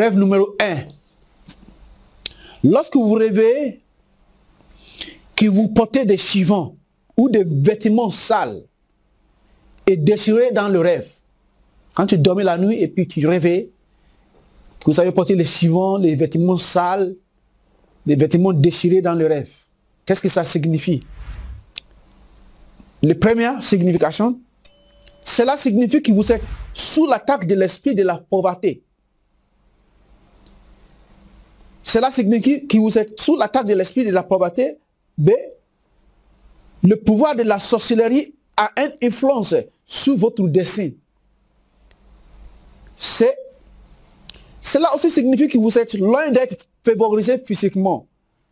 Rêve numéro 1. Lorsque vous rêvez que vous portez des chivons ou des vêtements sales et déchirés dans le rêve, quand tu dormais la nuit et puis tu rêvais que vous avez porté les chivons, les vêtements sales, des vêtements déchirés dans le rêve, qu'est-ce que ça signifie? La première signification, cela signifie que vous êtes sous l'attaque de l'esprit de la pauvreté. Cela signifie que vous êtes sous l'attaque de l'esprit de la pauvreté. B. Le pouvoir de la sorcellerie a une influence sur votre destin. C. Cela aussi signifie que vous êtes loin d'être favorisé physiquement.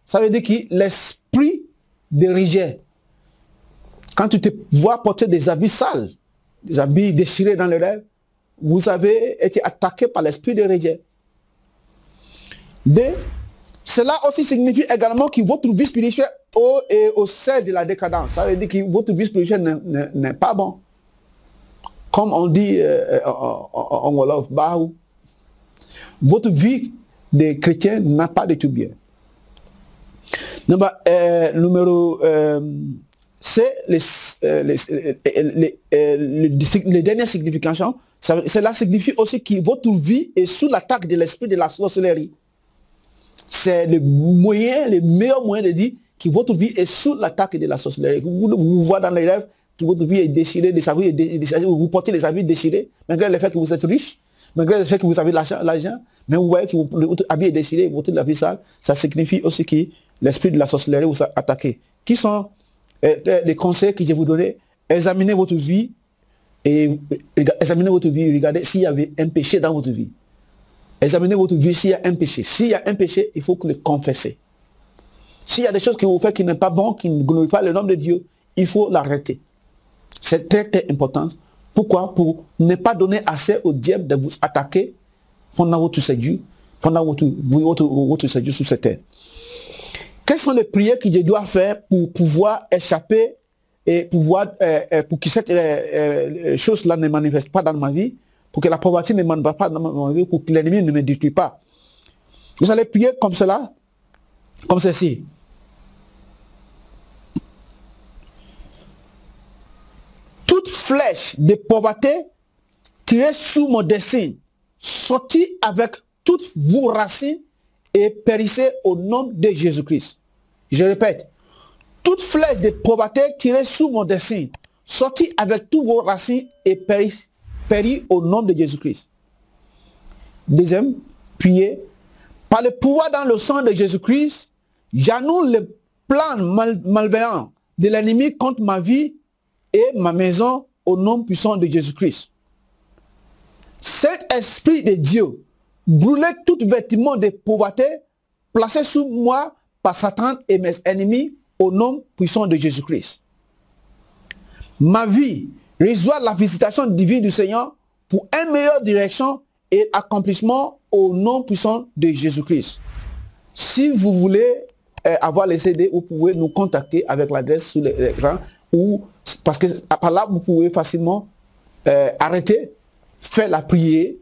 Ça veut dire que l'esprit de rejet, quand tu te vois porter des habits sales, des habits déchirés dans le rêve, vous avez été attaqué par l'esprit de rejet. D. Cela aussi signifie également que votre vie spirituelle est au sein de la décadence. Ça veut dire que votre vie spirituelle n'est pas bon. Comme on dit en Wolof, Bahou. Votre vie de chrétien n'a pas de tout bien. Numéro c'est les dernières significations. Cela signifie aussi que votre vie est sous l'attaque de l'esprit de la sorcellerie. C'est le meilleur moyen de dire que votre vie est sous l'attaque de la sorcellerie. Vous voyez dans les rêves que votre vie est déchirée, vous portez des habits déchirés, malgré le fait que vous êtes riche, malgré le fait que vous avez l'argent, mais vous voyez que votre habit est déchiré, votre habit sale, ça signifie aussi que l'esprit de la sorcellerie vous a attaqué. Qui sont les conseils que je vous donne? Examinez votre vie et regardez s'il y avait un péché dans votre vie. Examinez votre vie s'il y a un péché. S'il y a un péché, il faut que le confesser. S'il y a des choses que vous faites qui n'est pas bon, qui ne glorifient pas le nom de Dieu, il faut l'arrêter. C'est très très important. Pourquoi? Pour ne pas donner assez au diable de vous attaquer pendant votre séjour, votre séjour sur cette terre. Quelles sont les prières que je dois faire pour pouvoir échapper et pour que cette chose-là ne manifeste pas dans ma vie, pour que la pauvreté ne manifeste pas dans ma vie, pour que l'ennemi ne me détruise pas? Vous allez prier comme cela, comme ceci. Toute flèche de pauvreté tirée sous mon dessein, sortie avec toutes vos racines et périssez au nom de Jésus-Christ. Je répète, toute flèche de pauvreté tirée sous mon dessein, sortie avec toutes vos racines et périt au nom de Jésus-Christ. Deuxième, priez. Par le pouvoir dans le sang de Jésus-Christ, j'annule le plan malveillant de l'ennemi contre ma vie et ma maison au nom puissant de Jésus-Christ. Cet esprit de Dieu, brûlez tout vêtement de pauvreté placé sous moi par Satan et mes ennemis au nom puissant de Jésus-Christ. Ma vie reçoit la visitation divine du Seigneur pour une meilleure direction et accomplissement au nom puissant de Jésus-Christ. Si vous voulez avoir les CD, vous pouvez nous contacter avec l'adresse sous l'écran, ou parce que par là vous pouvez facilement arrêter, faire la prière